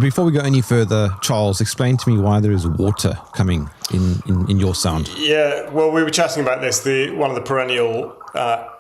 Before we go any further, Charles, explain to me why there is water coming in your sound. Yeah, well, we were chatting about this. One of the perennial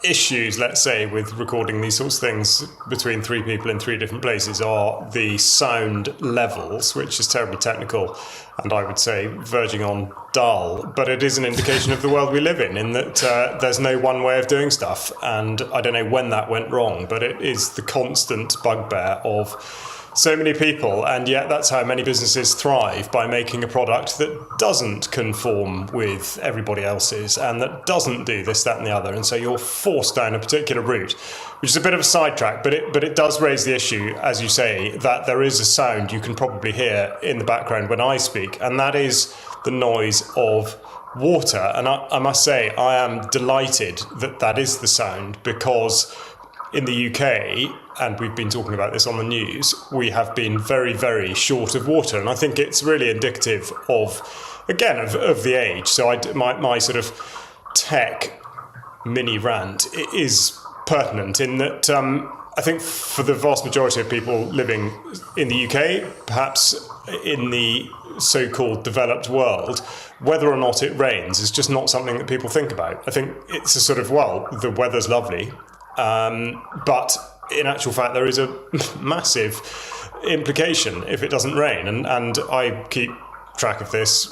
issues, let's say, with recording these sorts of things between three people in three different places are the sound levels, which is terribly technical and I would say verging on dull. But it is an indication of the world we live in that there's no one way of doing stuff. And I don't know when that went wrong, but it is the constant bugbear of so many people, and yet that's how many businesses thrive, by making a product that doesn't conform with everybody else's and that doesn't do this, that and the other. And so you're forced down a particular route, which is a bit of a sidetrack, but it does raise the issue, as you say, that there is a sound you can probably hear in the background when I speak, and that is the noise of water. And I must say, I am delighted that that is the sound, because in the UK, and we've been talking about this on the news, we have been very, very short of water. And I think it's really indicative of, again, of the age. So my sort of tech mini rant is pertinent in that I think for the vast majority of people living in the UK, perhaps in the so-called developed world, whether or not it rains is just not something that people think about. I think it's a sort of, well, the weather's lovely, but in actual fact, there is a massive implication if it doesn't rain. And I keep track of this,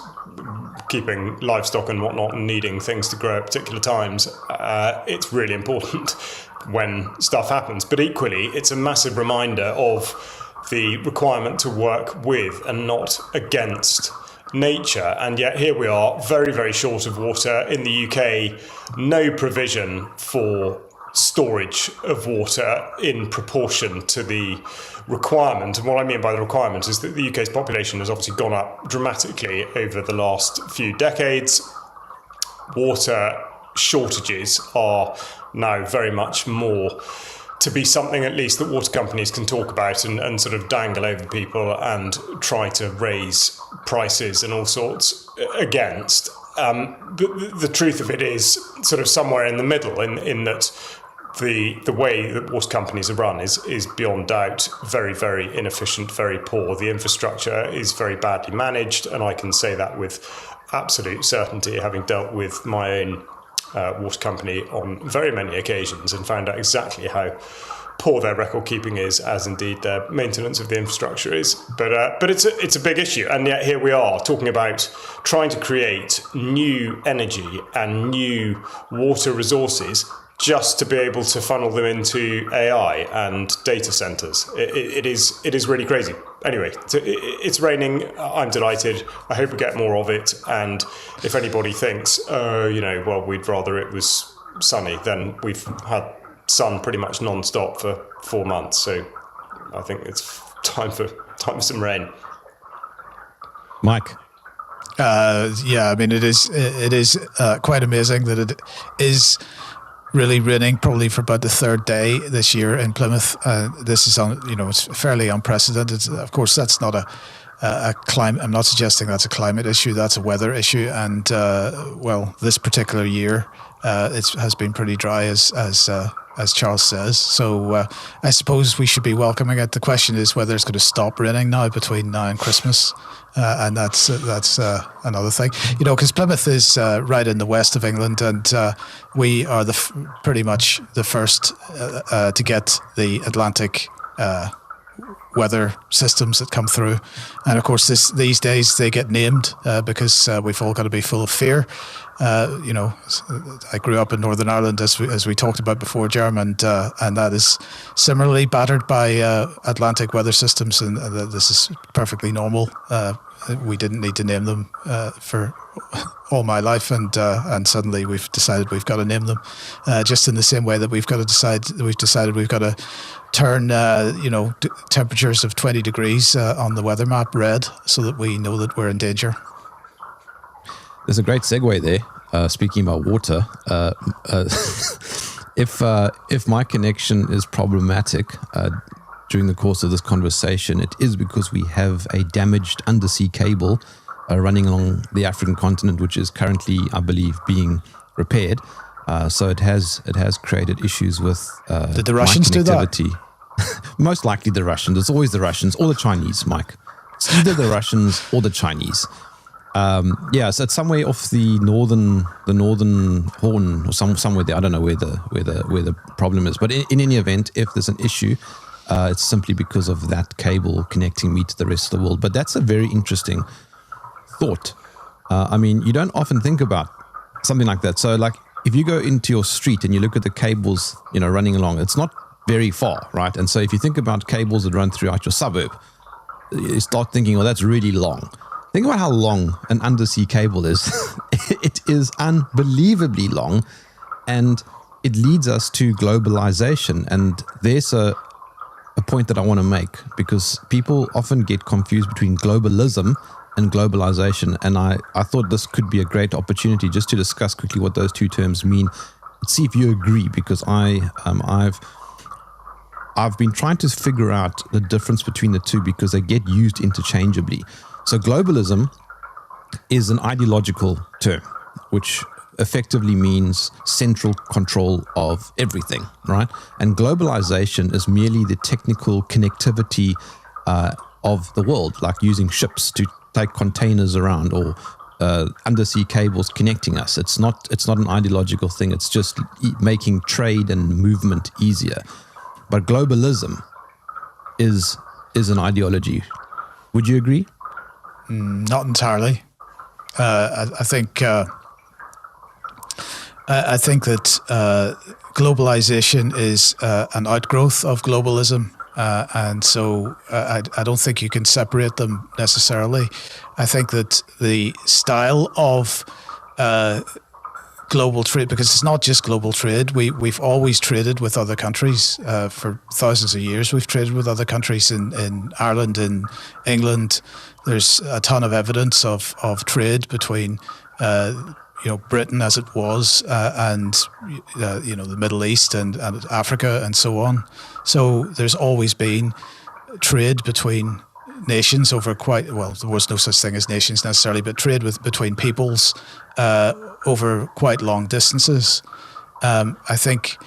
keeping livestock and whatnot and needing things to grow at particular times. It's really important when stuff happens. But equally, it's a massive reminder of the requirement to work with and not against nature. And yet here we are, very, very short of water. In the UK, no provision for storage of water in proportion to the requirement. And what I mean by the requirement is that the UK's population has obviously gone up dramatically over the last few decades. Water shortages are now very much more to be something at least that water companies can talk about and sort of dangle over people and try to raise prices and all sorts against. The truth of it is sort of somewhere in the middle, in that the way that water companies are run is beyond doubt very, very inefficient, very poor. The infrastructure is very badly managed, and I can say that with absolute certainty, having dealt with my own water company on very many occasions and found out exactly how poor their record keeping is, as indeed their maintenance of the infrastructure is. But it's a big issue, and yet here we are talking about trying to create new energy and new water resources just to be able to funnel them into AI and data centers. It is really crazy. Anyway, it's raining. I'm delighted. I hope we get more of it. And if anybody thinks, well, we'd rather it was sunny, then we've had sun pretty much non-stop for 4 months. So I think it's time for some rain. Mike. I mean, it is quite amazing that it is really raining probably for about the third day this year in Plymouth. This is it's fairly unprecedented. Of course, that's not a climate. I'm not suggesting that's a climate issue. That's a weather issue. And this particular year, it has been pretty dry, as Charles says. So I suppose we should be welcoming it. The question is whether it's going to stop raining now between now and Christmas. And that's another thing, because Plymouth is right in the west of England, and we are pretty much the first to get the Atlantic weather systems that come through. And of course, these days they get named because we've all got to be full of fear. I grew up in Northern Ireland, as we talked about before, Jerm, and that is similarly battered by Atlantic weather systems, and this is perfectly normal. We didn't need to name them for all my life, and suddenly we've decided we've got to name them. Just in the same way that we've decided we've got to turn temperatures of 20 degrees on the weather map red, so that we know that we're in danger. There's a great segue there. Speaking about water, if my connection is problematic during the course of this conversation, it is because we have a damaged undersea cable running along the African continent, which is currently, I believe, being repaired. So it has created issues with Did the Russians do that? Most likely the Russians. It's always the Russians or the Chinese, Mike. It's either the Russians or the Chinese. So it's somewhere off the northern horn or somewhere there. I don't know where the problem is. But in any event, if there's an issue, it's simply because of that cable connecting me to the rest of the world. But that's a very interesting thought. I mean, you don't often think about something like that. So, like, if you go into your street and you look at the cables, running along, it's not very far, right? And so if you think about cables that run throughout your suburb, you start thinking, well, that's really long. Think about how long an undersea cable is. It is unbelievably long, and it leads us to globalization. And there's a point that I want to make, because people often get confused between globalism and globalization. And I thought this could be a great opportunity just to discuss quickly what those two terms mean. Let's see if you agree, because I've been trying to figure out the difference between the two because they get used interchangeably. So globalism is an ideological term, which effectively means central control of everything, right? And globalization is merely the technical connectivity of the world, like using ships to take containers around, or undersea cables connecting us. It's not an ideological thing. It's just making trade and movement easier. But globalism is an ideology. Would you agree? Not entirely. I think that globalization is an outgrowth of globalism, and so I don't think you can separate them necessarily. I think that the style of global trade, because it's not just global trade. We've always traded with other countries for thousands of years. We've traded with other countries in Ireland, in England. There's a ton of evidence of trade between Britain as it was and the Middle East and Africa and so on. So there's always been trade between nations over there was no such thing as nations necessarily, but trade between peoples over quite long distances. I think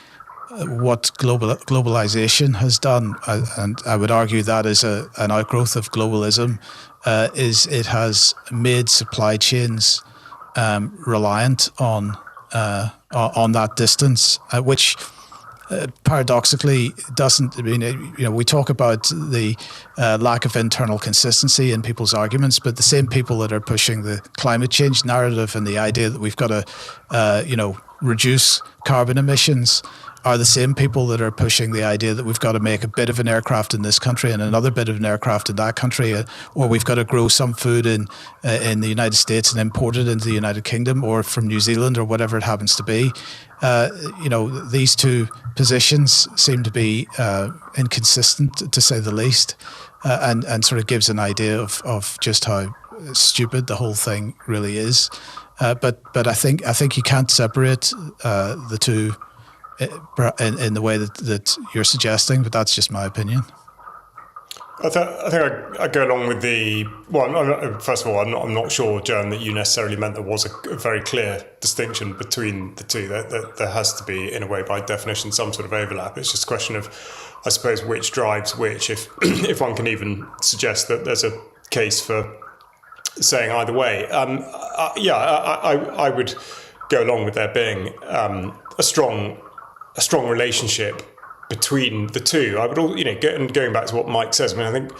what globalization has done, and I would argue that is an outgrowth of globalism, is it has made supply chains reliant on that distance, which paradoxically doesn't. I mean, we talk about the lack of internal consistency in people's arguments, but the same people that are pushing the climate change narrative and the idea that we've got to, reduce carbon emissions are the same people that are pushing the idea that we've got to make a bit of an aircraft in this country and another bit of an aircraft in that country, or we've got to grow some food in the United States and import it into the United Kingdom or from New Zealand or whatever it happens to be. These two positions seem to be inconsistent, to say the least, and sort of gives an idea of just how stupid the whole thing really is. But I think you can't separate the two in the way that you're suggesting, but that's just my opinion. I think I go along with the. Well, first of all, I'm not sure, Jerm, that you necessarily meant there was a very clear distinction between the two. That there has to be, in a way, by definition, some sort of overlap. It's just a question of, I suppose, which drives which. If if one can even suggest that there's a case for saying either way. I would go along with there being a strong relationship between the two. I would all, and going back to what Mike says, I mean, I think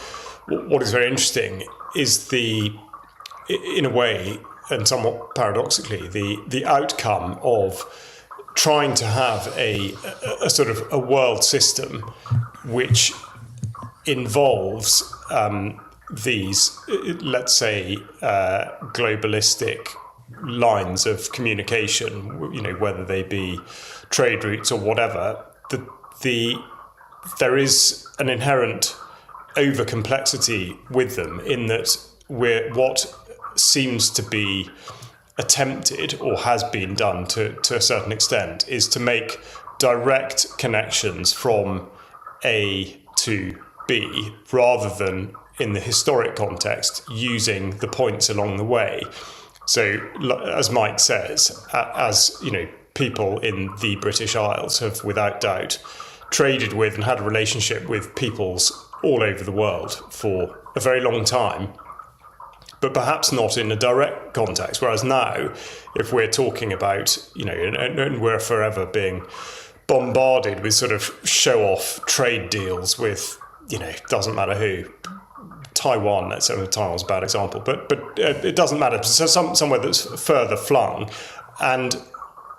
what is very interesting is in a way, and somewhat paradoxically, the outcome of trying to have a sort of a world system which involves these, let's say, globalistic lines of communication, whether they be trade routes or whatever, there is an inherent over complexity with them, in that what seems to be attempted or has been done to a certain extent is to make direct connections from A to B, rather than in the historic context using the points along the way. So, as Mike says, as you know, people in the British Isles have without doubt traded with and had a relationship with peoples all over the world for a very long time, but perhaps not in a direct context. Whereas now, if we're talking about, you know, and we're forever being bombarded with sort of show-off trade deals with, you know, doesn't matter who, Taiwan, let's say Taiwan's a bad example, but it doesn't matter. So somewhere that's further flung, and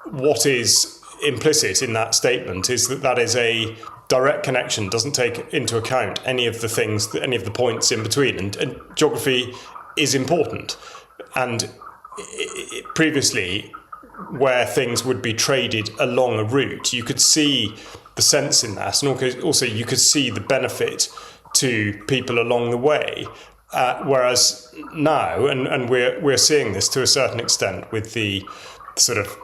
what is implicit in that statement is that is a direct connection, doesn't take into account any of the things, any of the points in between, and geography is important. And previously, where things would be traded along a route, you could see the sense in that, and also you could see the benefit to people along the way. Whereas now, and we're seeing this to a certain extent with the sort of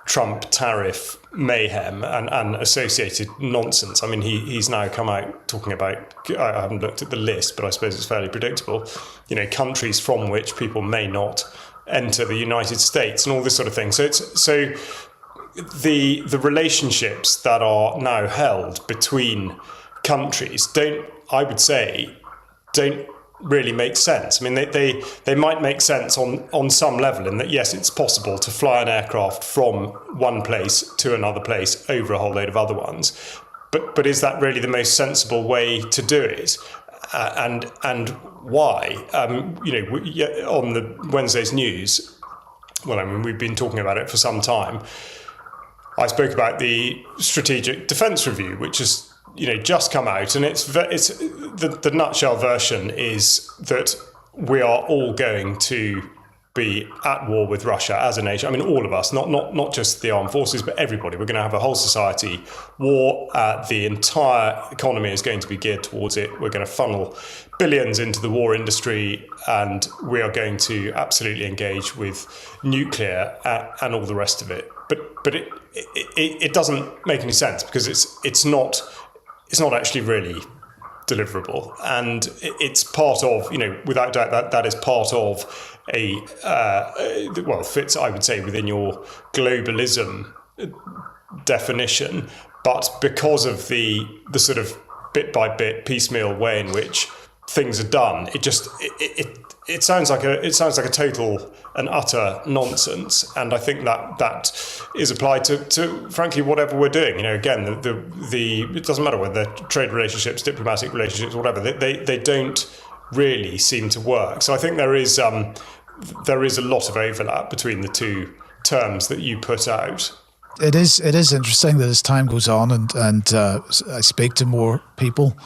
Trump tariff mayhem and associated nonsense. I mean, he's now come out talking about, I haven't looked at the list, but I suppose it's fairly predictable, you know, countries from which people may not enter the United States and all this sort of thing. So the relationships that are now held between countries don't really make sense. I mean, they might make sense on some level in that, yes, it's possible to fly an aircraft from one place to another place over a whole load of other ones, but is that really the most sensible way to do it? And why? You know, on the Wednesday's news, well, I mean, we've been talking about it for some time. I spoke about the Strategic Defence Review, which is, you know, just come out, and it's the nutshell version is that we are all going to be at war with Russia as a nation. I mean, all of us, not just the armed forces, but everybody. We're going to have a whole society war. The entire economy is going to be geared towards it. We're going to funnel billions into the war industry, and we are going to absolutely engage with nuclear and all the rest of it. But it doesn't make any sense, because it's not actually really deliverable, and it's part of, you know, without doubt that is part of a well, fits, I would say, within your globalism definition, but because of the sort of bit by bit piecemeal way in which things are done, it sounds like a total and utter nonsense. And I think that is applied to frankly whatever we're doing. You know, again, the it doesn't matter whether trade relationships, diplomatic relationships, whatever, they don't really seem to work. So I think there is a lot of overlap between the two terms that you put out. It is interesting that as time goes on and I speak to more people,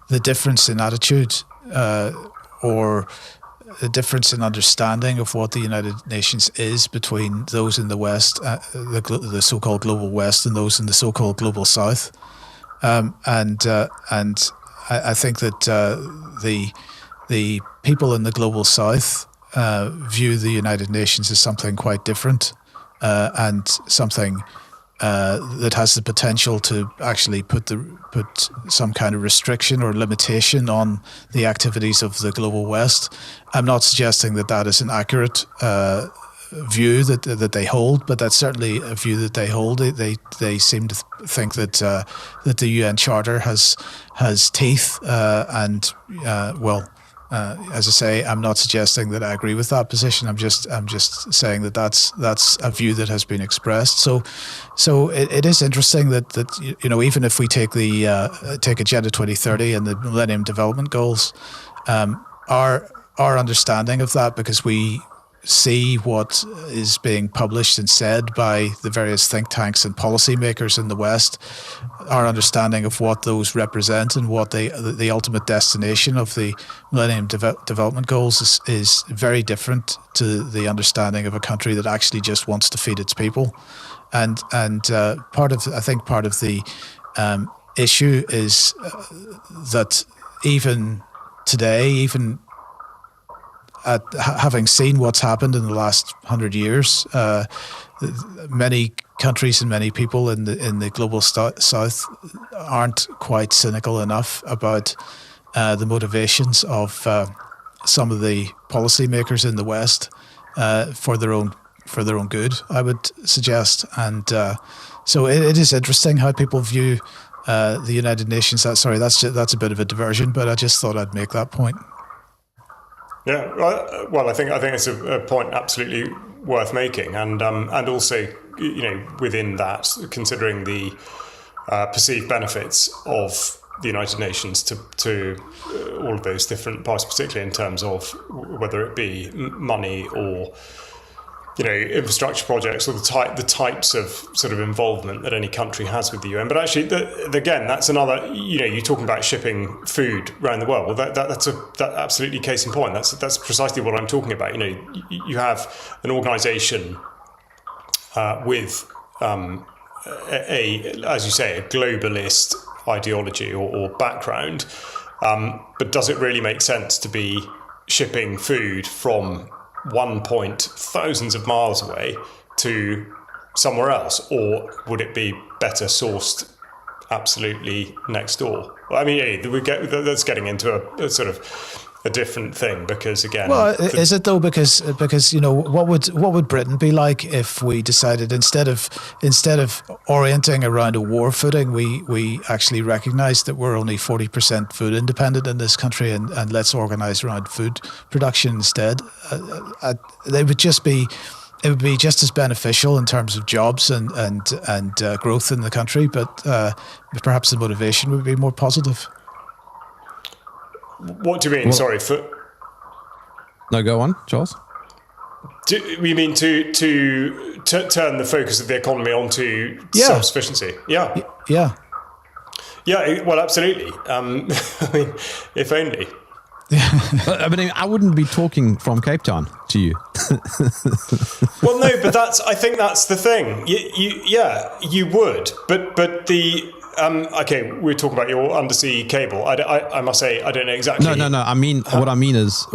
the difference in attitude or the difference in understanding of what the United Nations is between those in the West, the so-called global West, and those in the so-called global South. And I think that the people in the global South view the United Nations as something quite different and something that has the potential to actually put some kind of restriction or limitation on the activities of the global West. I'm not suggesting that is an accurate view that they hold, but that's certainly a view that they hold. They seem to think that the UN Charter has teeth and as I say, I'm not suggesting that I agree with that position. I'm just saying that's a view that has been expressed. So it is interesting that you know, even if we take Agenda 2030 and the Millennium Development Goals, our understanding of that, because we see what is being published and said by the various think tanks and policymakers in the West, our understanding of what those represent and what the ultimate destination of the Millennium Development Goals is very different to the understanding of a country that actually just wants to feed its people. And part of the issue is that even today, having seen what's happened in the last 100 years, many countries and many people in the global South aren't quite cynical enough about the motivations of some of the policymakers in the West for their own good, I would suggest. And so it is interesting how people view the United Nations. That's a bit of a diversion, but I just thought I'd make that point. Yeah, well, I think it's a point absolutely worth making, and also, within that, considering the perceived benefits of the United Nations to all of those different parts, particularly in terms of whether it be money or infrastructure projects, or the types of sort of involvement that any country has with the UN. But actually, again, that's another. You're talking about shipping food around the world. Well, that's absolutely case in point. That's precisely what I'm talking about. You have an organisation with as you say, a globalist ideology or background. But does it really make sense to be shipping food from one point thousands of miles away to somewhere else, or would it be better sourced absolutely next door? Well, I mean, that's getting into a sort of a different thing, because again, well, is it though? Because what would Britain be like if we decided instead of orienting around a war footing, we actually recognise that we're only 40% food independent in this country, and let's organise around food production instead. It would be just as beneficial in terms of jobs and growth in the country, but perhaps the motivation would be more positive. What do you mean? Well, Sorry. No, go on, Charles. Do you mean to turn the focus of the economy onto self-sufficiency? Yeah. Yeah. Yeah. Well, absolutely. I mean, if only. I wouldn't be talking from Cape Town to you. Well, no, but I think that's the thing. You would, but the. Okay, we're talking about your undersea cable. I must say, I don't know exactly. No. I mean, what I mean is,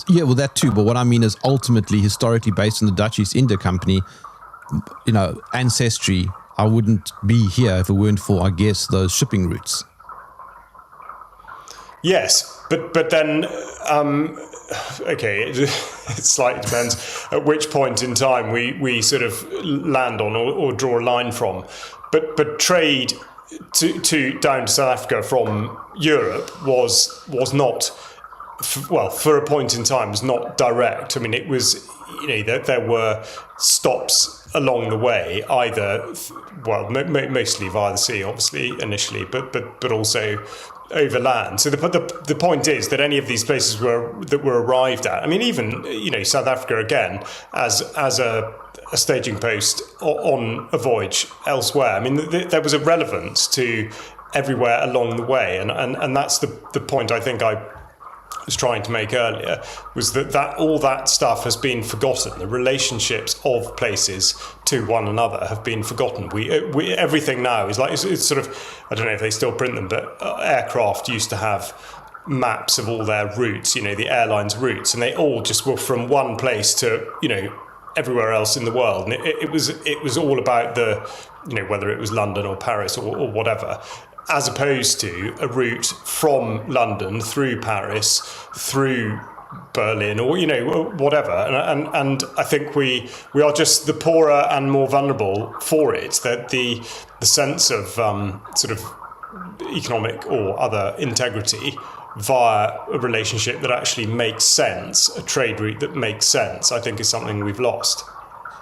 yeah, well, that too. But what I mean is, ultimately, historically, based on the Dutch East India Company, ancestry, I wouldn't be here if it weren't for, I guess, those shipping routes. Yes, but then, okay, it slightly depends at which point in time we sort of land on or draw a line from. But trade to down to South Africa from Europe was not, for a point in time, was not direct. I mean, it was, there were stops along the way, either, mostly via the sea, obviously, initially, but also overland. So the point is that any of these places that were arrived at, I mean, even, South Africa, again, as a staging post on a voyage elsewhere. I mean, there was a relevance to everywhere along the way, and that's the point I think I was trying to make earlier, was that all that stuff has been forgotten. The relationships of places to one another have been forgotten. We everything now is like it's sort of, I don't know if they still print them, but aircraft used to have maps of all their routes, the airlines' routes, and they all just were from one place to everywhere else in the world, and it was all about the whether it was London or Paris or whatever, as opposed to a route from London through Paris, through Berlin, or whatever. And I think we are just the poorer and more vulnerable for it. That the sense of sort of economic or other integrity via a relationship that actually makes sense, a trade route that makes sense, I think is something we've lost.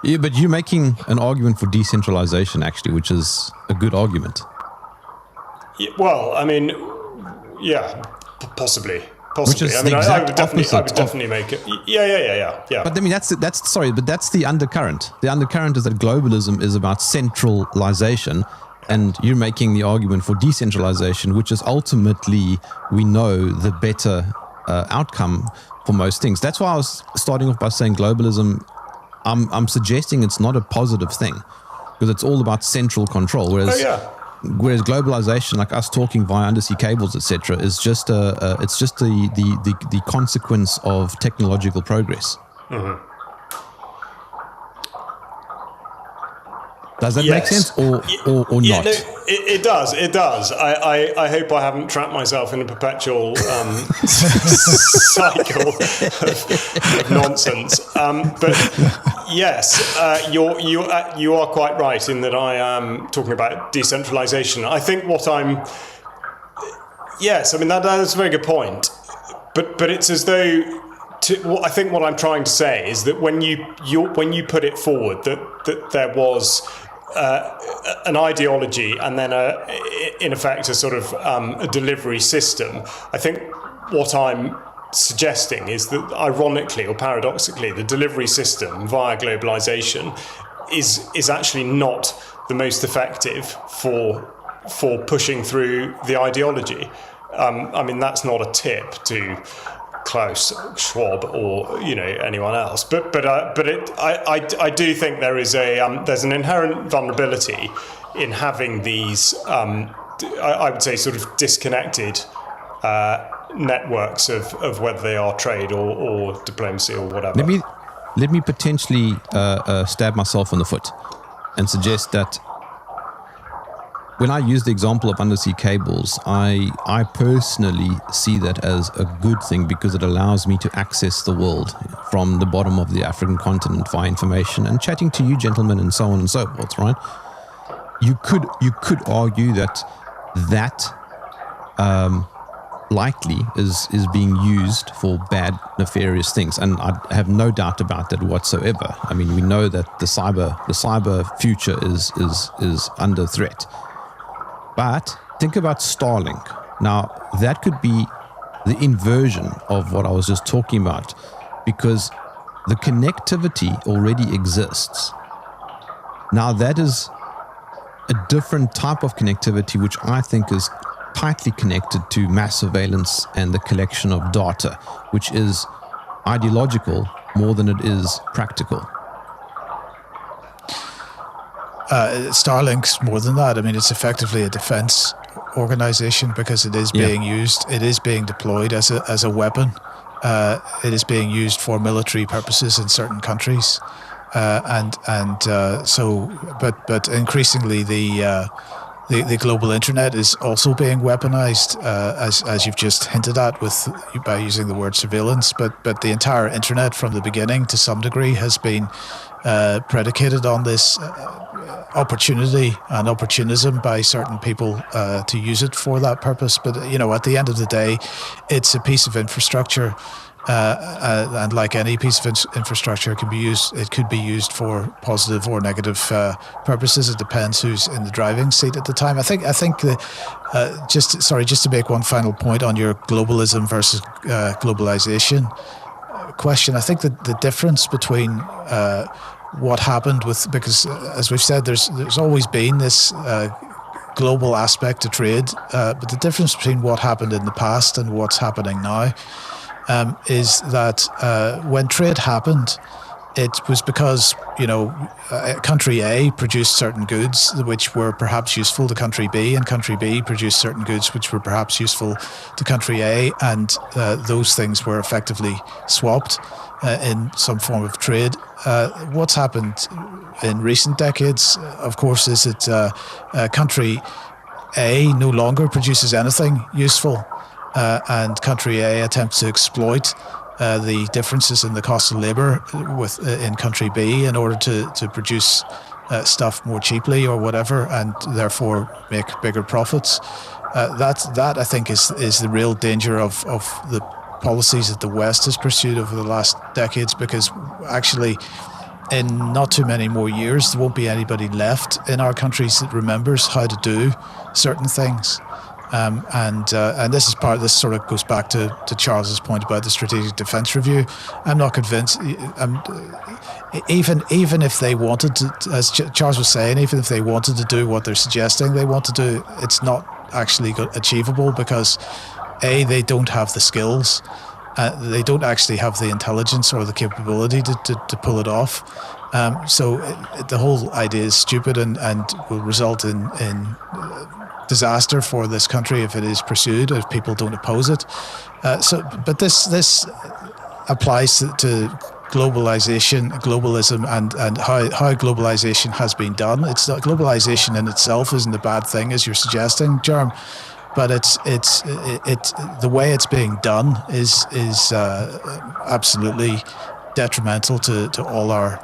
Yeah, but you're making an argument for decentralization, actually, which is a good argument. Yeah, well, I mean, yeah, possibly. Which is I mean, the I would exact definitely make it. Yeah. But I mean, that's the undercurrent. The undercurrent is that globalism is about centralization, and you're making the argument for decentralization, which is ultimately, we know, the better outcome for most things. That's why I was starting off by saying globalism. I'm suggesting it's not a positive thing, because it's all about central control. Whereas globalization, like us talking via undersea cables, etc., is just the consequence of technological progress. Mm-hmm. Does that make sense, or yeah, not? No, it does. It does. I hope I haven't trapped myself in a perpetual cycle of nonsense. But yes, you are quite right in that I am talking about decentralization. I think what I'm. Yes, I mean that is a very good point. But it's as though. I think what I'm trying to say is that when you put it forward that there was an ideology and then in effect a sort of a delivery system, I think what I'm suggesting is that ironically or paradoxically the delivery system via globalization is actually not the most effective for pushing through the ideology. I mean that's not a tip to Klaus Schwab or anyone else, but I do think there's an inherent vulnerability in having these I would say sort of disconnected networks of whether they are trade or diplomacy or whatever. Let me potentially stab myself in the foot and suggest that when I use the example of undersea cables, I personally see that as a good thing because it allows me to access the world from the bottom of the African continent via information and chatting to you gentlemen and so on and so forth, right? You could argue that likely is being used for bad, nefarious things, and I have no doubt about that whatsoever. I mean, we know that the cyber future is under threat. But think about Starlink. Now, that could be the inversion of what I was just talking about, because the connectivity already exists. Now, that is a different type of connectivity, which I think is tightly connected to mass surveillance and the collection of data, which is ideological more than it is practical. Starlink's more than that. I mean, it's effectively a defense organization because it is being used. It is being deployed as a weapon. It is being used for military purposes in certain countries, but increasingly the global internet is also being weaponized, as you've just hinted at by using the word surveillance. But the entire internet from the beginning, to some degree, has been predicated on this opportunity and opportunism by certain people to use it for that purpose. But at the end of the day, it's a piece of infrastructure, and like any piece of infrastructure, it could be used for positive or negative purposes. It depends who's in the driving seat at the time. I think just to make one final point on your globalism versus globalization question. I think that the difference between what happened because as we've said, there's always been this global aspect to trade, but the difference between what happened in the past and what's happening now is that when trade happened, it was because country A produced certain goods which were perhaps useful to country B, and country B produced certain goods which were perhaps useful to country A, and those things were effectively swapped in some form of trade. What's happened in recent decades, of course, is that country A no longer produces anything useful, and country A attempts to exploit the differences in the cost of labour in country B in order to produce stuff more cheaply or whatever, and therefore make bigger profits. That I think is the real danger of the policies that the West has pursued over the last decades, because actually in not too many more years there won't be anybody left in our countries that remembers how to do certain things. And this is part of this sort of goes back to Charles's point about the strategic defence review. I'm not convinced. Even if they wanted to, as Charles was saying, even if they wanted to do what they're suggesting they want to do, it's not actually achievable because A, they don't have the skills. They don't actually have the intelligence or the capability to pull it off. So the whole idea is stupid and will result in disaster for this country if it is pursued, if people don't oppose it. But this applies to globalism, and how globalisation has been done. It's not, globalisation in itself isn't a bad thing, as you're suggesting, Jerm, but it's the way it's being done is absolutely detrimental to all our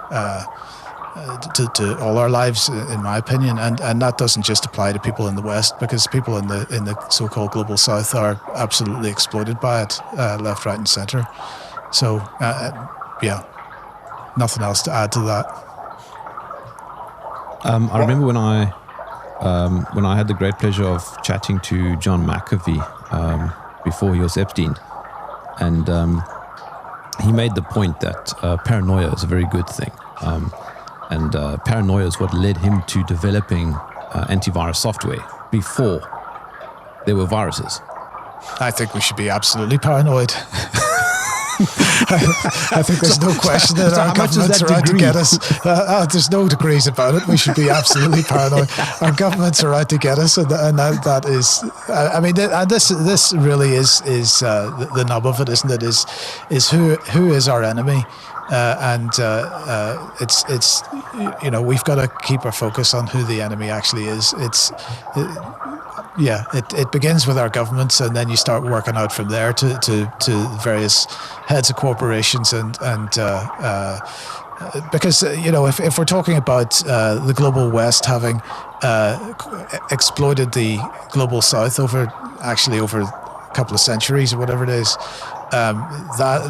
to all our lives, in my opinion, and that doesn't just apply to people in the West, because people in the so-called global South are absolutely exploited by it, left, right, and centre. So, yeah, nothing else to add to that. I remember when I had the great pleasure of chatting to John McAfee before he was Epstein, and he made the point that paranoia is a very good thing. And paranoia is what led him to developing antivirus software before there were viruses. I think we should be absolutely paranoid. I think there's no question that our governments are out to get us. There's no degrees about it. We should be absolutely paranoid. Our governments are out to get us, and that is. I mean, this really is the nub of it, isn't it? Is who is our enemy? It's we've got to keep our focus on who the enemy actually is. It begins with our governments, and then you start working out from there to various heads of corporations and because if we're talking about the global West having exploited the global South over a couple of centuries or whatever it is. That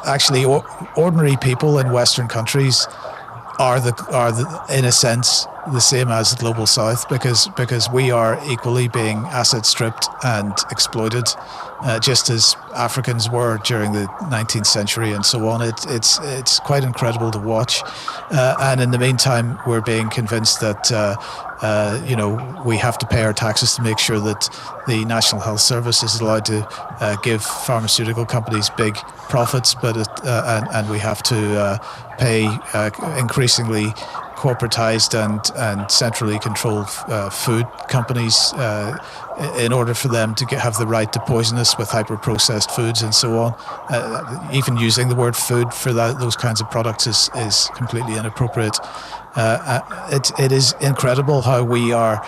actually ordinary people in Western countries are in a sense the same as the global South, because we are equally being asset stripped and exploited, just as Africans were during the 19th century and so on. It's quite incredible to watch, and in the meantime we're being convinced that we have to pay our taxes to make sure that the National Health Service is allowed to give pharmaceutical companies big profits, but and we have to pay increasingly corporatized and centrally controlled food companies in order for them to have the right to poison us with hyper-processed foods and so on. Even using the word food for those kinds of products is completely inappropriate. It is incredible how we are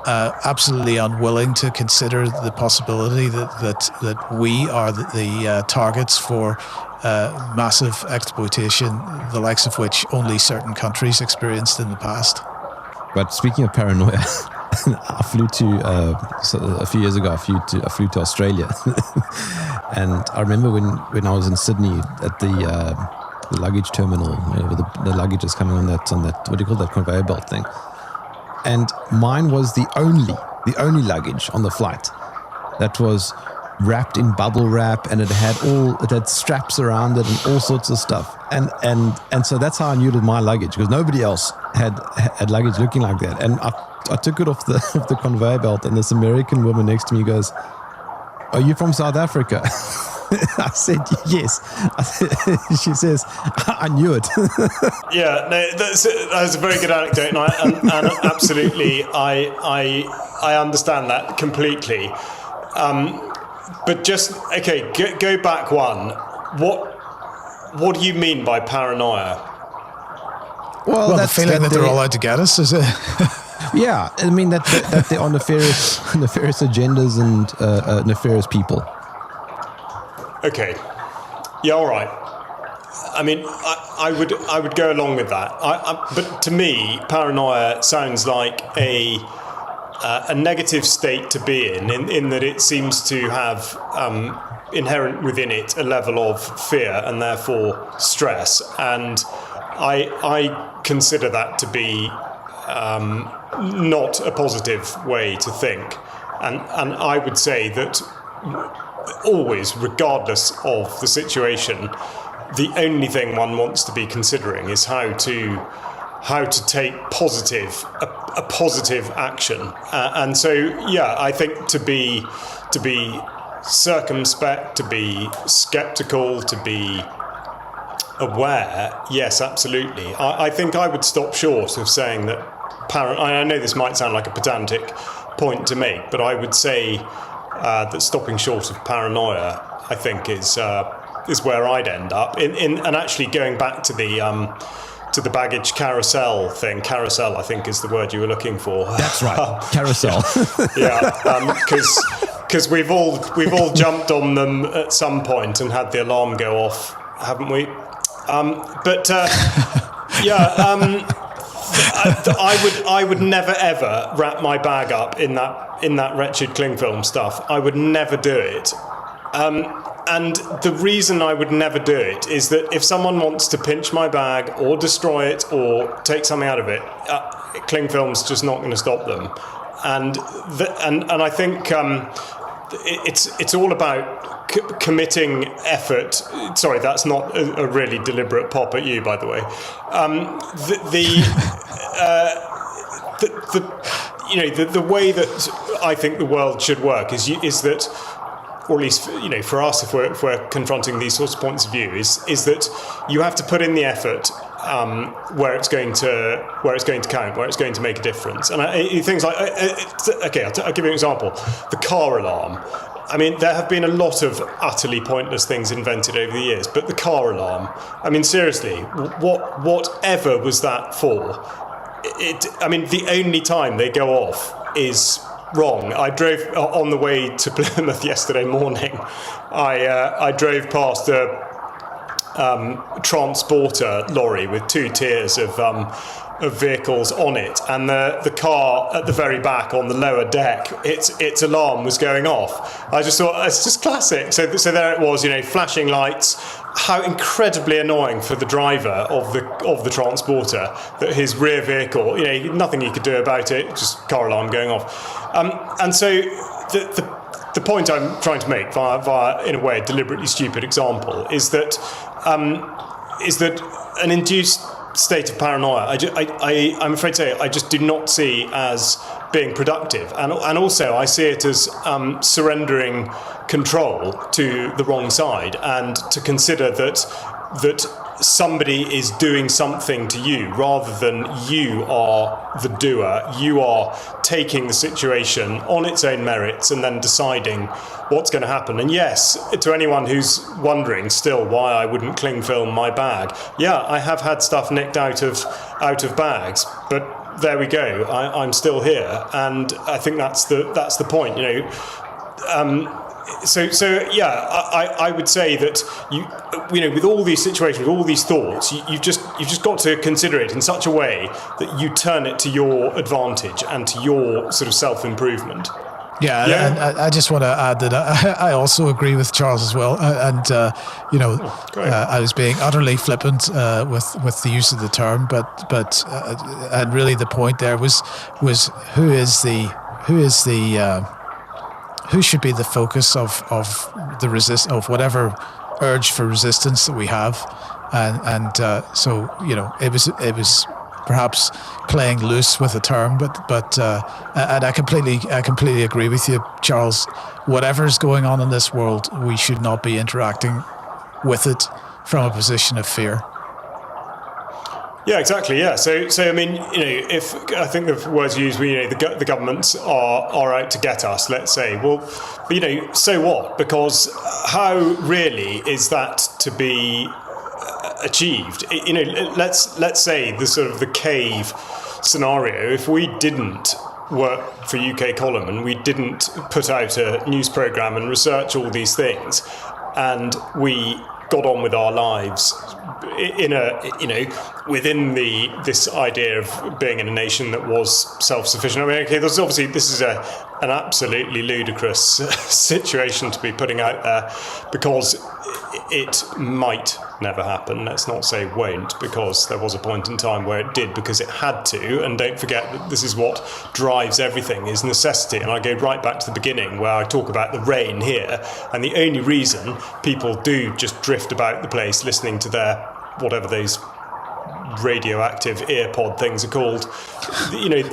absolutely unwilling to consider the possibility that we are the targets for massive exploitation, the likes of which only certain countries experienced in the past. But speaking of paranoia, I flew a few years ago. I flew to Australia, and I remember when I was in Sydney at the luggage terminal, where the luggage is coming on that what do you call that, conveyor belt thing, and mine was the only luggage on the flight that was wrapped in bubble wrap, and it had straps around it and all sorts of stuff, and so that's how I knew it was my luggage, because nobody else had luggage looking like that. And I took it off the conveyor belt, and this American woman next to me goes, "Are you from South Africa?" I said yes. She says, "I knew it." Yeah, no, that's a very good anecdote, and absolutely, I understand that completely. But just go back one. What do you mean by paranoia? Well, that's the feeling that they're all out to get us, is it? Yeah, I mean that there are nefarious agendas and nefarious people. Okay. Yeah, all right. I mean, I would go along with that. But to me, paranoia sounds like a negative state to be in that it seems to have inherent within it a level of fear and therefore stress. And I consider that to be not a positive way to think. And I would say that always, regardless of the situation, the only thing one wants to be considering is how to take a positive action. And so, yeah, I think to be circumspect, to be skeptical, to be aware, yes, absolutely. I think I would stop short of saying that I know this might sound like a pedantic point to make, but I would say that stopping short of paranoia, I think, is where I'd end up. And actually going back to the baggage carousel thing. Carousel, I think, is the word you were looking for. That's right, carousel. Yeah, because we've all jumped on them at some point and had the alarm go off, haven't we? I would never ever wrap my bag up in that wretched cling film stuff. I would never do it. And the reason I would never do it is that if someone wants to pinch my bag or destroy it or take something out of it, cling film's just not going to stop them. And I think it's all about committing effort. Sorry, that's not a really deliberate pop at you, by the way. The way that I think the world should work is that, or at least for us, if we're confronting these sorts of points of view, is that you have to put in the effort where it's going to count, where it's going to make a difference. And things like I'll give you an example: the car alarm. I mean, there have been a lot of utterly pointless things invented over the years, but the car alarm. I mean, seriously, whatever was that for? The only time they go off is wrong. I drove on the way to Plymouth yesterday morning. I drove past a transporter lorry with 2 tiers of vehicles on it, and the car at the very back on the lower deck, its alarm was going off. I just thought, it's just classic. So there it was, flashing lights. How incredibly annoying for the driver of the transporter that his rear vehicle, nothing he could do about it, just car alarm going off. And so the point I'm trying to make via in a way a deliberately stupid example is that an induced state of paranoia, I'm afraid to say, I just do not see as being productive, and also I see it as surrendering control to the wrong side, and to consider that somebody is doing something to you rather than you are the doer. You are taking the situation on its own merits and then deciding what's going to happen. And yes, to anyone who's wondering still why I wouldn't cling film my bag, yeah, I have had stuff nicked out of bags, but there we go. I'm still here, and I think that's the point. So yeah, I would say that with all these situations, with all these thoughts, you've just got to consider it in such a way that you turn it to your advantage and to your sort of self-improvement. Yeah. And I just want to add that I also agree with Charles as well. I was being utterly flippant with the use of the term, but and really the point there was who should be the focus of whatever urge for resistance that we have, and so it was perhaps playing loose with the term, but and I completely agree with you, Charles. Whatever's going on in this world, we should not be interacting with it from a position of fear. Yeah, exactly. Yeah. So I mean, if I think the words used, the governments are out to get us, let's say. Well, so what? Because how really is that to be achieved? Let's say the sort of the cave scenario. If we didn't work for UK Column and we didn't put out a news programme and research all these things, and we got on with our lives within this idea of being in a nation that was self-sufficient. I mean, okay, this is an absolutely ludicrous situation to be putting out there, because it might never happen. Let's not say won't, because there was a point in time where it did because it had to. And don't forget that this is what drives everything, is necessity. And I go right back to the beginning where I talk about the rain here, and the only reason people do just drift about the place listening to their whatever those radioactive earpod things are called,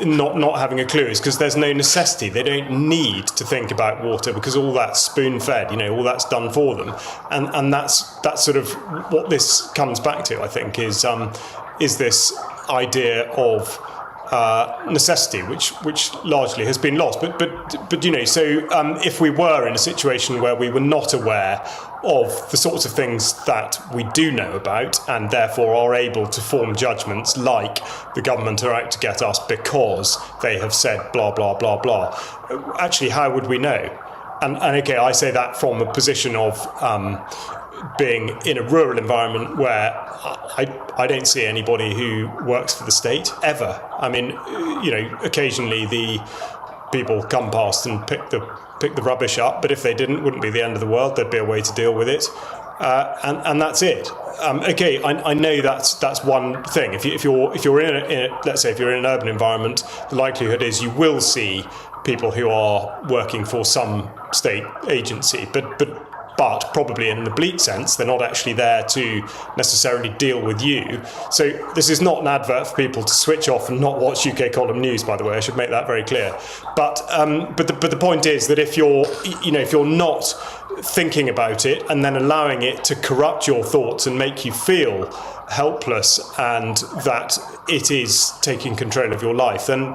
not having a clue, is because there's no necessity. They don't need to think about water because all that's spoon-fed, all that's done for them, and that's sort of what this comes back to, I think, is this idea of necessity, which largely has been lost. But so if we were in a situation where we were not aware of the sorts of things that we do know about, and therefore are able to form judgments like the government are out to get us because they have said blah, blah, blah, blah. Actually, how would we know? And okay, I say that from a position of being in a rural environment where I don't see anybody who works for the state ever. I mean, occasionally the people come past and pick the rubbish up, but if they didn't, it wouldn't be the end of the world. There'd be a way to deal with it, and that's it. Okay, I know that's one thing. If you're in let's say if you're in an urban environment, the likelihood is you will see people who are working for some state agency, but probably in an oblique sense, they're not actually there to necessarily deal with you. So this is not an advert for people to switch off and not watch UK column news, by the way. I should make that very clear. But the point is that if you're not thinking about it and then allowing it to corrupt your thoughts and make you feel helpless and that it is taking control of your life, then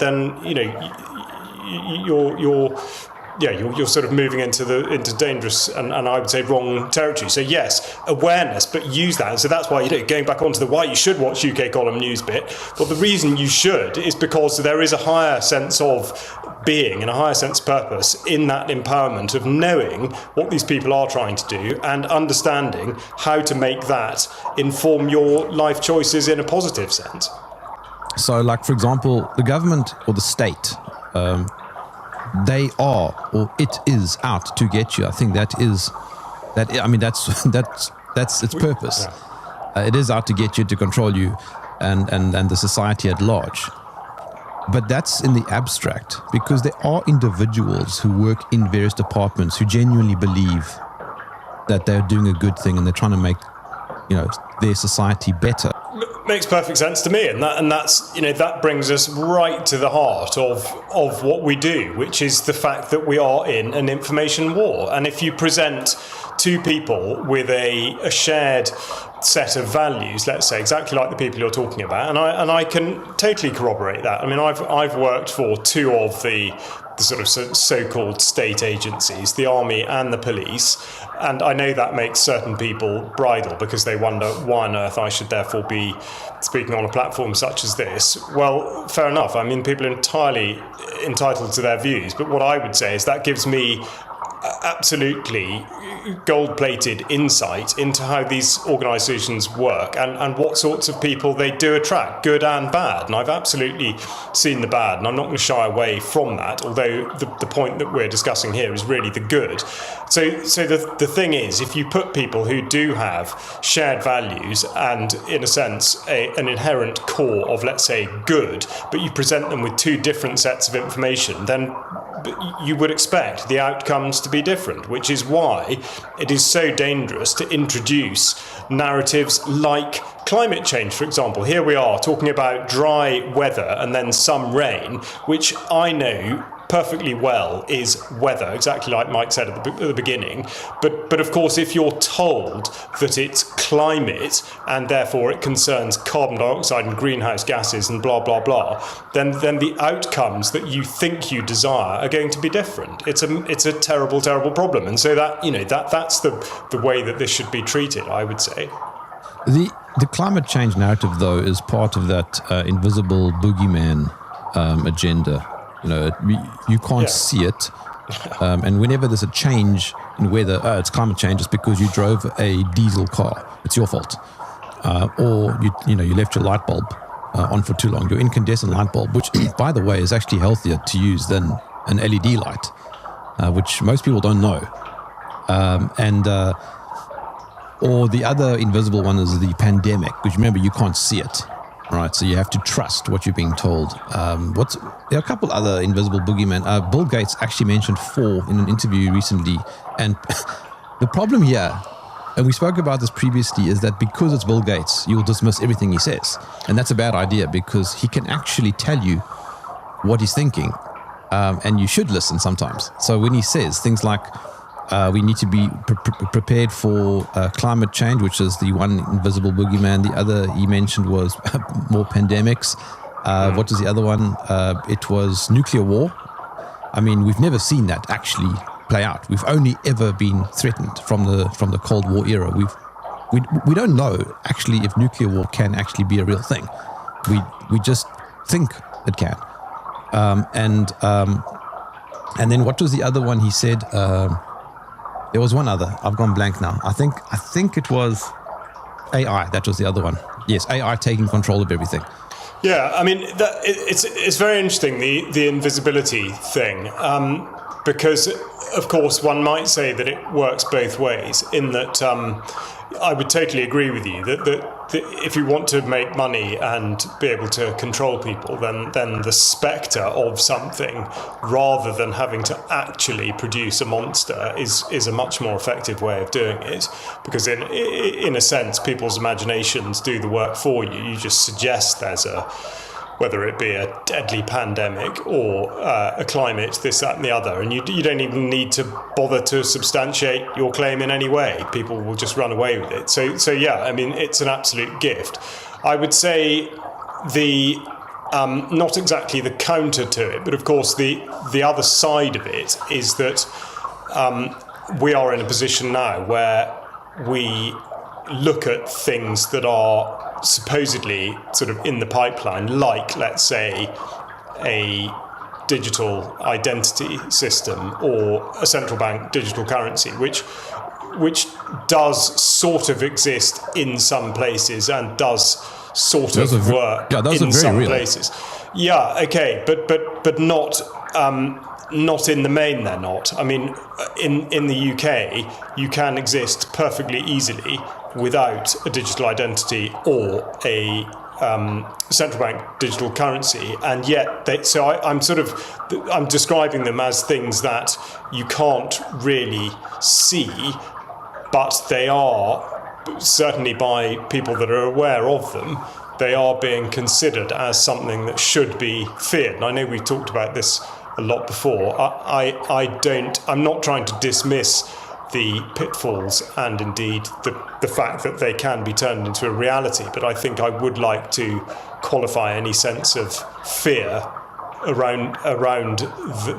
you're sort of moving into dangerous and I would say wrong territory. So yes, awareness, but use that. And so that's why, going back onto the why you should watch UK column news bit. Well, the reason you should is because there is a higher sense of being and a higher sense of purpose in that empowerment of knowing what these people are trying to do and understanding how to make that inform your life choices in a positive sense. So, like, for example, the government or the state, they are, or it is out to get you. I think that's its purpose. Yeah. It is out to get you, to control you and the society at large. But that's in the abstract, because there are individuals who work in various departments who genuinely believe that they're doing a good thing and they're trying to make, their society better. Makes perfect sense to me, and that's that brings us right to the heart of what we do, which is the fact that we are in an information war. And if you present two people with a shared set of values, let's say, exactly like the people you're talking about, and I can totally corroborate that. I mean, I've worked for two of the sort of so-called state agencies, the army and the police, and I know that makes certain people bridle because they wonder why on earth I should therefore be speaking on a platform such as this. Well, fair enough. I mean, people are entirely entitled to their views, but what I would say is that gives me absolutely gold-plated insight into how these organisations work and what sorts of people they do attract, good and bad. And I've absolutely seen the bad, and I'm not going to shy away from that, although the point that we're discussing here is really the good. So the thing is, if you put people who do have shared values and, in a sense, an inherent core of, let's say, good, but you present them with two different sets of information, then you would expect the outcomes to be different, which is why it is so dangerous to introduce narratives like climate change, for example. Here we are talking about dry weather and then some rain, which I know perfectly well is weather, exactly like Mike said at the beginning. But of course, if you're told that it's climate and therefore it concerns carbon dioxide and greenhouse gases and blah, blah, blah, then the outcomes that you think you desire are going to be different. It's a terrible, terrible problem. And so that's the way that this should be treated, I would say. The climate change narrative, though, is part of that invisible boogeyman agenda. You can't see it, and whenever there's a change in weather, it's climate change. It's because you drove a diesel car. It's your fault, or you left your light bulb on for too long. Your incandescent light bulb, which, by the way, is actually healthier to use than an LED light, which most people don't know. Or the other invisible one is the pandemic, which, remember, you can't see it. Right, so you have to trust what you're being told. There are a couple other invisible boogeymen. Bill Gates actually mentioned 4 in an interview recently. And the problem here, and we spoke about this previously, is that because it's Bill Gates, you'll dismiss everything he says. And that's a bad idea, because he can actually tell you what he's thinking. And you should listen sometimes. So when he says things like, we need to be prepared for climate change, which is the one invisible boogeyman. The other he mentioned was more pandemics. What was the other one? It was nuclear war. I mean, we've never seen that actually play out. We've only ever been threatened from the Cold War era. We don't know actually if nuclear war can actually be a real thing. We just think it can. And then what was the other one he said? There was one other. I've gone blank now. I think it was AI. That was the other one. Yes, AI taking control of everything. Yeah, I mean, it's very interesting, the invisibility thing, because, of course, one might say that it works both ways, in that I would totally agree with you that if you want to make money and be able to control people, then the spectre of something, rather than having to actually produce a monster, is a much more effective way of doing it. Because in a sense, people's imaginations do the work for you. You just suggest there's whether it be a deadly pandemic or a climate, this, that, and the other. And you don't even need to bother to substantiate your claim in any way. People will just run away with it. So yeah, I mean, it's an absolute gift. I would say not exactly the counter to it, but of course the other side of it is that we are in a position now where we look at things that are supposedly sort of in the pipeline, like, let's say, a digital identity system or a central bank digital currency, which does sort of exist in some places and does sort of work in some places. Yeah, okay, but not in the main. They're not. I mean, in the UK, you can exist perfectly easily without a digital identity or a central bank digital currency, and yet I'm describing them as things that you can't really see, but they are, certainly by people that are aware of them, they are being considered as something that should be feared. And I know we've talked about this a lot before. I'm not trying to dismiss the pitfalls and indeed the fact that they can be turned into a reality, but I think I would like to qualify any sense of fear around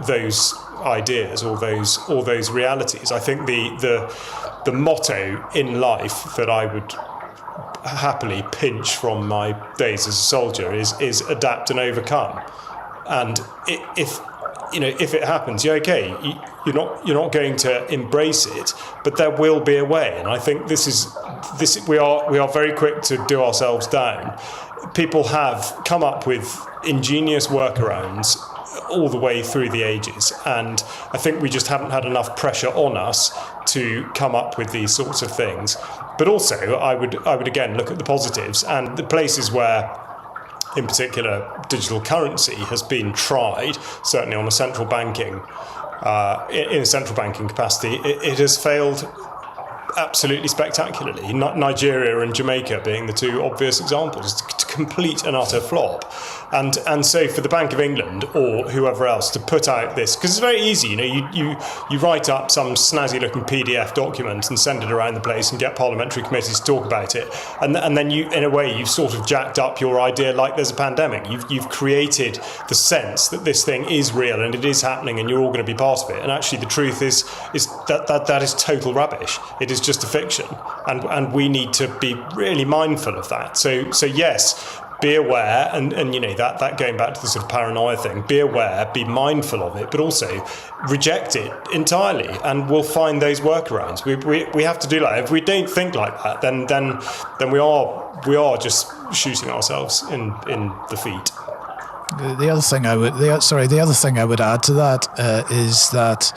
those ideas or those realities. I think the motto in life that I would happily pinch from my days as a soldier is adapt and overcome. And if it happens, okay, you're not going to embrace it, but there will be a way. And I think we are very quick to do ourselves down. People have come up with ingenious workarounds all the way through the ages, and I think we just haven't had enough pressure on us to come up with these sorts of things. But also, I would again look at the positives and the places where, in particular, digital currency has been tried, certainly on a central banking, in a central banking capacity. It has failed absolutely spectacularly. Nigeria and Jamaica being the two obvious examples. It's a complete and utter flop. And so for the Bank of England or whoever else to put out this, because it's very easy, you write up some snazzy looking PDF document and send it around the place and get parliamentary committees to talk about it, and then you, in a way, you've sort of jacked up your idea like there's a pandemic. You've created the sense that this thing is real and it is happening and you're all going to be part of it. And actually the truth is that is total rubbish. It is just a fiction, and we need to be really mindful of that. So yes, be aware, and that going back to the sort of paranoia thing, be aware, be mindful of it, but also reject it entirely, and we'll find those workarounds. We have to do that. If we don't think like that, then we are just shooting ourselves in the feet. The other thing I would add to that is that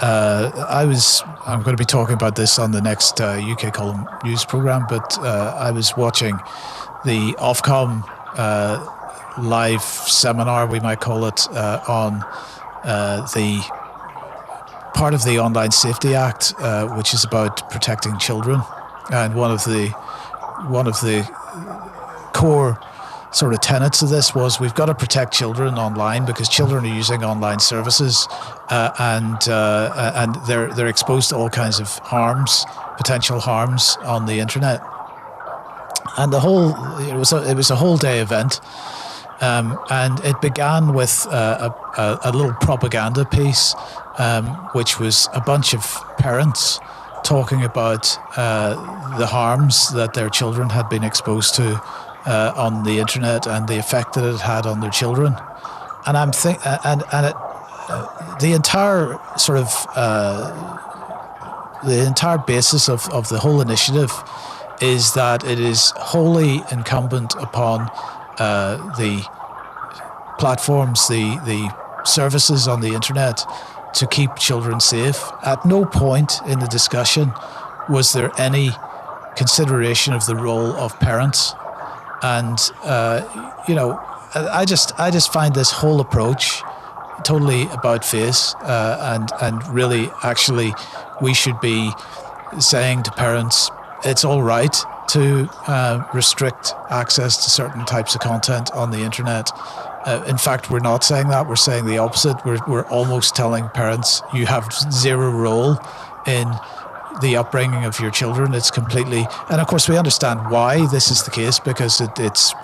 I'm going to be talking about this on the next UK Column News programme, but I was watching the Ofcom live seminar, we might call it, on the part of the Online Safety Act, which is about protecting children. And one of the core sort of tenets of this was we've got to protect children online because children are using online services and they're exposed to all kinds of potential harms on the internet. And it was a whole day event, And it began with a little propaganda piece, which was a bunch of parents talking about the harms that their children had been exposed to on the internet and the effect that it had on their children. And I'm the entire sort of the entire basis of the whole initiative is that it is wholly incumbent upon the platforms, the services on the internet to keep children safe. At no point in the discussion was there any consideration of the role of parents. And, I just find this whole approach totally about face, and really, actually, we should be saying to parents, it's all right to restrict access to certain types of content on the internet. In fact, we're not saying that. We're saying the opposite. We're almost telling parents, you have zero role in the upbringing of your children. It's completely, and of course we understand why this is the case, because it's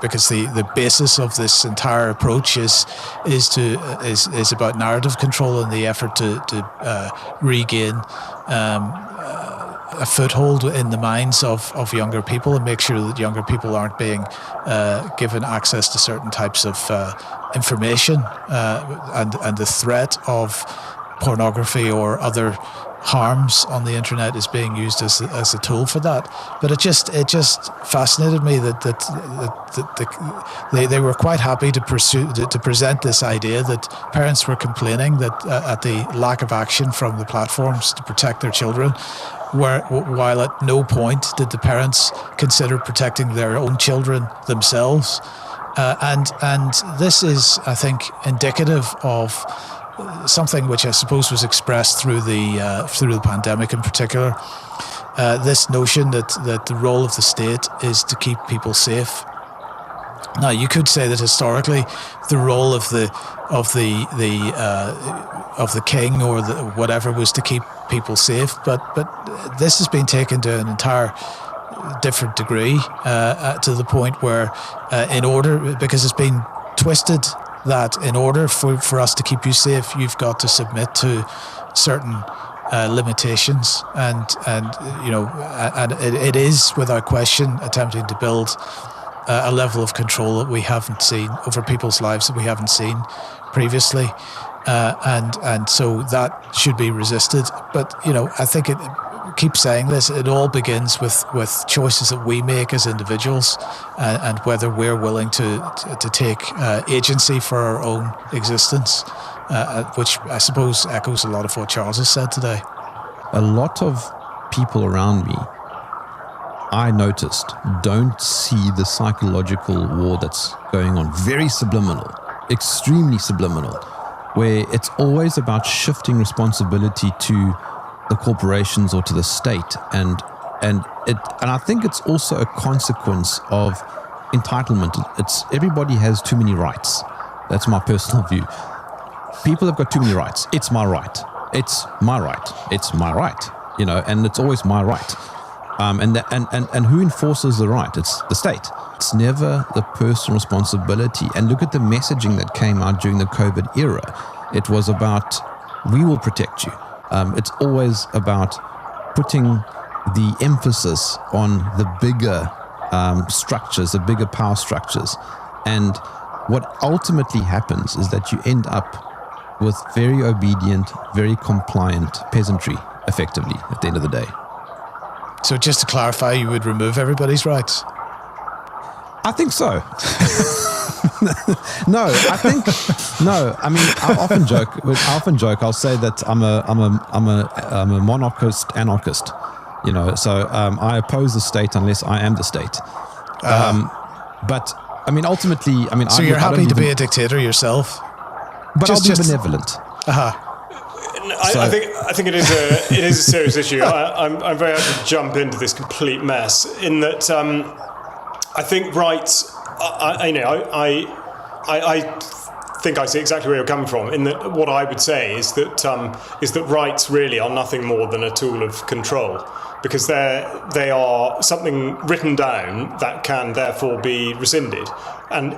because the basis of this entire approach is about narrative control and the effort to regain a foothold in the minds of younger people and make sure that younger people aren't being given access to certain types of information, and the threat of pornography or other harms on the internet is being used as a tool for that. But it just fascinated me that they were quite happy to present this idea that parents were complaining that at the lack of action from the platforms to protect their children, while at no point did the parents consider protecting their own children themselves. And this is, I think, indicative of something which I suppose was expressed through the pandemic in particular. This notion that the role of the state is to keep people safe. Now, you could say that historically, the role of the king or whatever was to keep people safe, but this has been taken to an entire different degree, to the point where, because it's been twisted, that in order for us to keep you safe, you've got to submit to certain limitations, and it is without question attempting to build a level of control that we haven't seen over people's lives that we haven't seen previously, and so that should be resisted. But I think keep saying this, it all begins with choices that we make as individuals, and whether we're willing to take agency for our own existence, which I suppose echoes a lot of what Charles has said today. A lot of people around me, I noticed, don't see the psychological war that's going on. Very subliminal, extremely subliminal, where it's always about shifting responsibility to the corporations or to the state, and I think it's also a consequence of entitlement. It's everybody has too many rights. That's my personal view. People have got too many rights. It's my right. It's my right. It's my right. And it's always my right. And who enforces the right? It's the state. It's never the personal responsibility. And look at the messaging that came out during the COVID era. It was about, we will protect you. It's always about putting the emphasis on the bigger structures, the bigger power structures. And what ultimately happens is that you end up with very obedient, very compliant peasantry, effectively, at the end of the day. So just to clarify, you would remove everybody's rights? I think so. No. I mean, I often joke. I'll say that I'm a monarchist anarchist. So I oppose the state unless I am the state. But I mean, ultimately, so you're happy to be a dictator yourself, but I'll be benevolent. I think it is a serious issue. I'm very happy to jump into this complete mess in that I think rights. I think I see exactly where you're coming from. In that, what I would say is that rights really are nothing more than a tool of control. because they are something written down that can therefore be rescinded and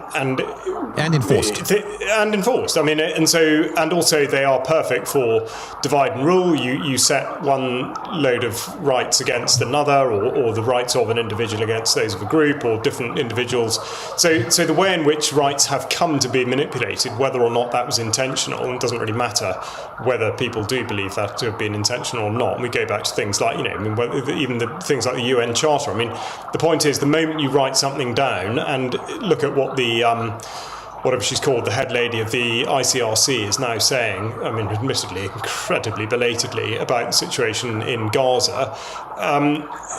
enforced. And enforced. I mean, and also they are perfect for divide and rule. You set one load of rights against another, or the rights of an individual against those of a group, or different individuals. So the way in which rights have come to be manipulated, whether or not that was intentional, and it doesn't really matter whether people do believe that to have been intentional or not. And we go back to things like, even the things like the UN Charter. I mean, the point is, the moment you write something down, and look at what the whatever she's called, the head lady of the ICRC, is now saying, I mean, admittedly, incredibly belatedly, about the situation in Gaza.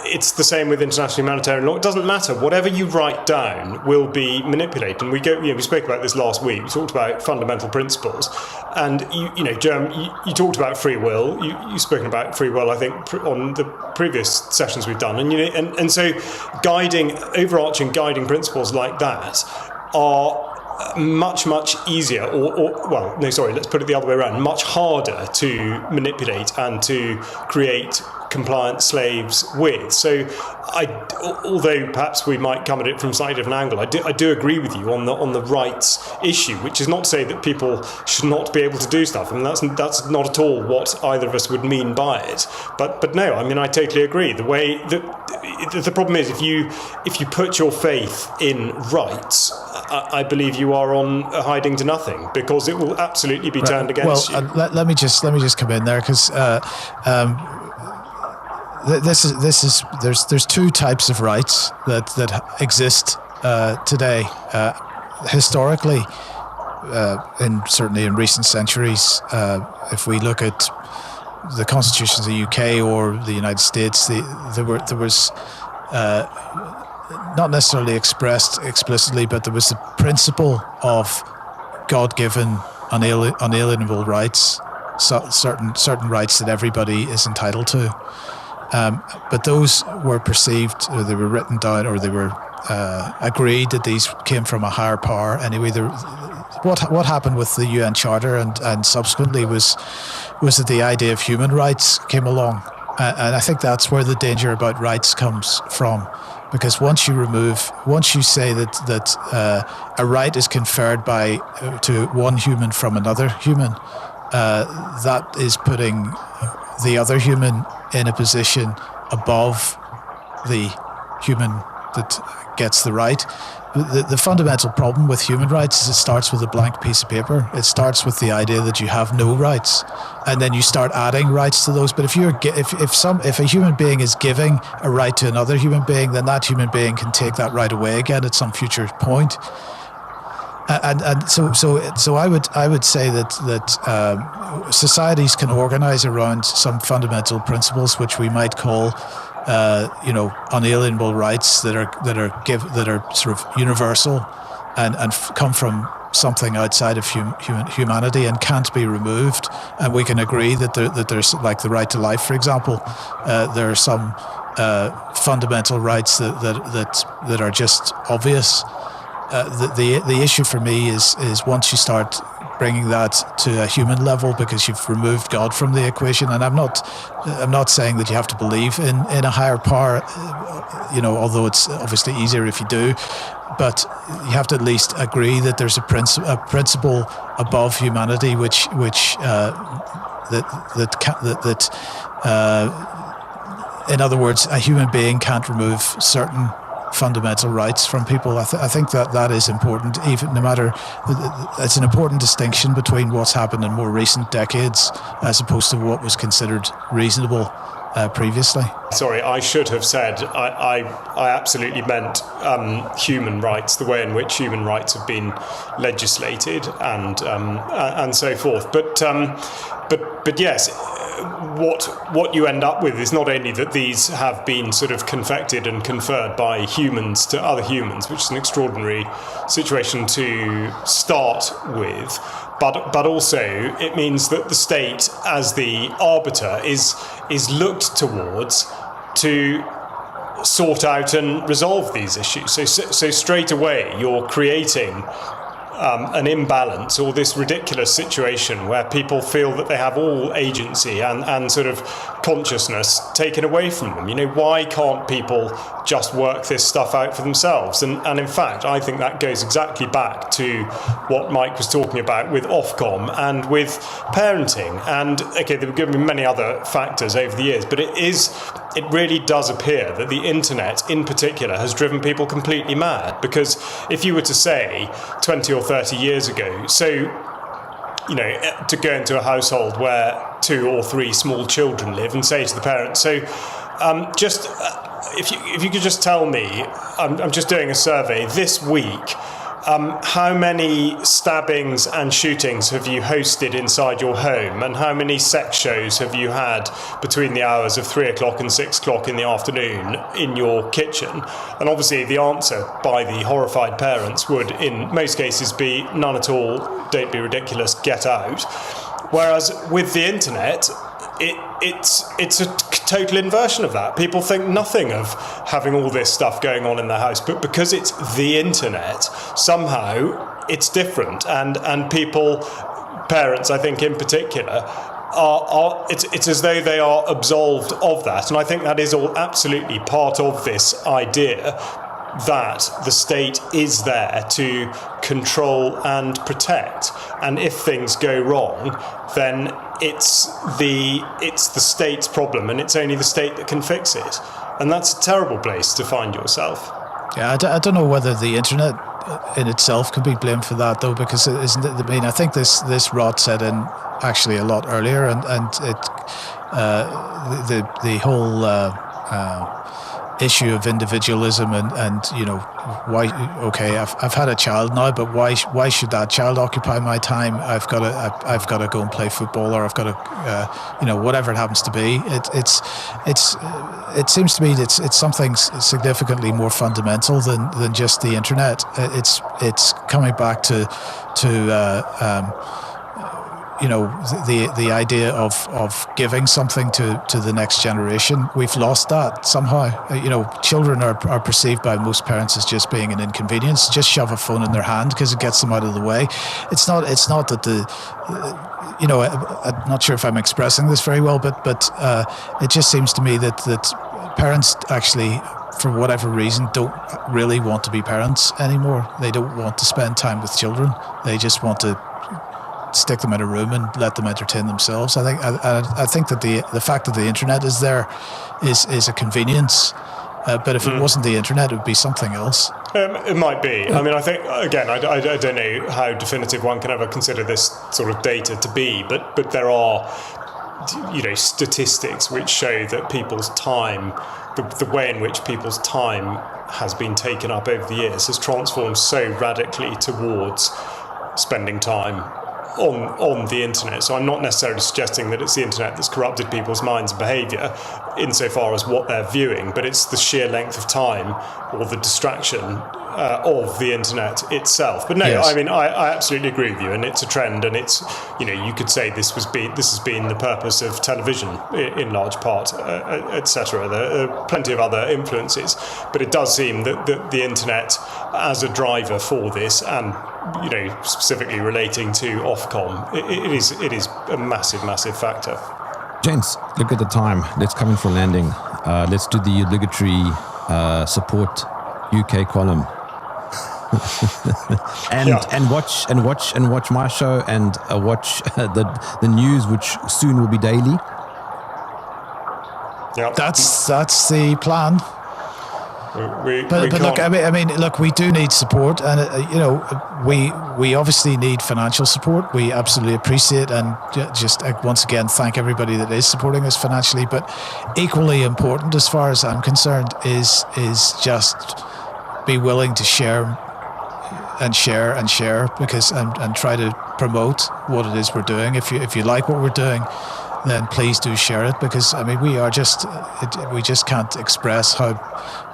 It's the same with international humanitarian law. It doesn't matter. Whatever you write down will be manipulated. And we spoke about this last week. We talked about fundamental principles. And, Jerm, you talked about free will. You've spoken about free will, I think, on the previous sessions we've done. And so overarching guiding principles like that are much easier, let's put it the other way around, much harder to manipulate and to create compliant slaves with. So although perhaps we might come at it from a slightly different angle, I do agree with you on the rights issue, which is not to say that people should not be able to do stuff. I mean, that's not at all what either of us would mean by it. But no, I mean, I totally agree. The way that the problem is, if you put your faith in rights, I believe you are on hiding to nothing, because it will absolutely be turned against you. Let me just come in there, because there's two types of rights that exist today. Historically, certainly in recent centuries, if we look at the constitutions of the UK or the United States, there was not necessarily expressed explicitly, but there was the principle of God-given unalienable rights, certain rights that everybody is entitled to. But those were perceived, or they were written down, or they were agreed that these came from a higher power. Anyway, what happened with the UN Charter and subsequently was that the idea of human rights came along. And I think that's where the danger about rights comes from. Because once you say that a right is conferred to one human from another human, that is putting the other human in a position above the human that gets the right. The fundamental problem with human rights is it starts with a blank piece of paper. It starts with the idea that you have no rights, and then you start adding rights to those. But if a human being is giving a right to another human being, then that human being can take that right away again at some future point. So I would say that societies can organize around some fundamental principles which we might call unalienable rights that are sort of universal and come from something outside of humanity and can't be removed. And we can agree that there's, like the right to life, for example, there are some fundamental rights that are just obvious. The issue for me is once you start bringing that to a human level, because you've removed God from the equation. And I'm not saying that you have to believe in a higher power, although it's obviously easier if you do. But you have to at least agree that there's a principle above humanity, which in other words, a human being can't remove certain fundamental rights from people. I think that is important, even no matter, it's an important distinction between what's happened in more recent decades as opposed to what was considered reasonable previously. Sorry, I should have said I absolutely meant human rights, the way in which human rights have been legislated and so forth. But yes, what you end up with is not only that these have been sort of confected and conferred by humans to other humans, which is an extraordinary situation to start with, but also it means that the state, as the arbiter, is looked towards to sort out and resolve these issues. So straight away you're creating an imbalance, or this ridiculous situation where people feel that they have all agency and sort of consciousness taken away from them. Why can't people just work this stuff out for themselves? And in fact, I think that goes exactly back to what Mike was talking about with Ofcom and with parenting. And okay, there have been many other factors over the years, but it really does appear that the internet in particular has driven people completely mad. Because if you were to say 20 or 30 years ago, to go into a household where 2 or 3 small children live and say to the parents, if you could just tell me, I'm just doing a survey this week, how many stabbings and shootings have you hosted inside your home, and how many sex shows have you had between the hours of 3 o'clock and 6 o'clock in the afternoon in your kitchen? And obviously the answer by the horrified parents would in most cases be none at all, don't be ridiculous, get out. Whereas with the internet, it's a total inversion of that. People think nothing of having all this stuff going on in their house, but because it's the internet, somehow it's different. And people, parents, I think in particular, it's as though they are absolved of that. And I think that is all absolutely part of this idea that the state is there to control and protect, and if things go wrong, then it's the state's problem, and it's only the state that can fix it, and that's a terrible place to find yourself. Yeah, I don't know whether the internet in itself could be blamed for that, though, because isn't it? I mean, I think this rot set in actually a lot earlier, and it the whole issue of individualism and why, okay, I've had a child now, but why should that child occupy my time? I've got to go and play football, or I've got to whatever it happens to be. It seems to me it's something significantly more fundamental than just the internet. It's coming back to the idea of giving something to the next generation. We've lost that somehow. Children are perceived by most parents as just being an inconvenience. Just shove a phone in their hand because it gets them out of the way. It's not that I'm not sure if I'm expressing this very well, but it just seems to me that parents actually, for whatever reason, don't really want to be parents anymore. They don't want to spend time with children. They just want to stick them in a room and let them entertain themselves. I think that the fact that the internet is there is a convenience. But if it wasn't the internet, it would be something else. It might be. I mean, I think, again, I don't know how definitive one can ever consider this sort of data to be, but there are, statistics which show that people's time, the way in which people's time has been taken up over the years has transformed so radically towards spending time on the internet. So I'm not necessarily suggesting that it's the internet that's corrupted people's minds and behaviour insofar as what they're viewing, but it's the sheer length of time or the distraction of the internet itself. But no, yes. I mean, I absolutely agree with you, and it's a trend, and it's, you could say this has been the purpose of television in large part, etc. There are plenty of other influences, but it does seem that the internet as a driver for this, and specifically relating to Ofcom, it is a massive factor. Gents, look at the time. Let's come in for landing. Let's do the obligatory support UK column. and watch my show, and watch the news, which soon will be daily. Yeah, that's the plan. But look, I mean, look, we do need support, and we obviously need financial support. We absolutely appreciate and just once again thank everybody that is supporting us financially. But equally important, as far as I'm concerned, is just be willing to share because and try to promote what it is we're doing. If you like what we're doing, then please do share it, because I mean we just can't express how.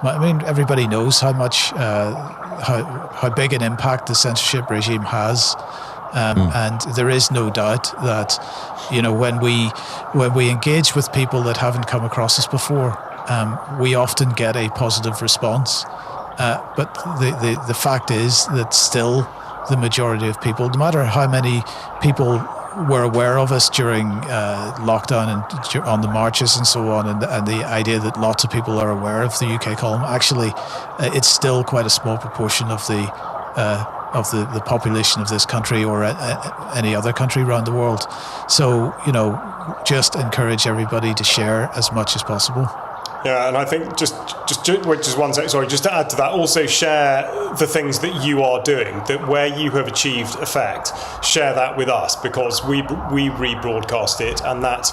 I mean, everybody knows how much how big an impact the censorship regime has, and there is no doubt that when we engage with people that haven't come across us before, we often get a positive response. But the fact is that still the majority of people, no matter how many people were aware of us during lockdown and on the marches and so on, and the idea that lots of people are aware of the UK column, actually, it's still quite a small proportion of the population of this country or any other country around the world. So, just encourage everybody to share as much as possible. Yeah, and I think just one sec, sorry, just to add to that, also share the things that you are doing, that where you have achieved effect, share that with us, because we rebroadcast it, and that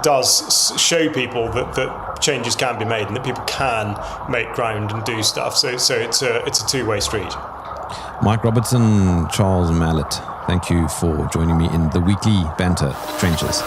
does show people that changes can be made and that people can make ground and do stuff. So it's a two-way street. Mike Robertson, Charles Mallet, thank you for joining me in the weekly Banter Trenches.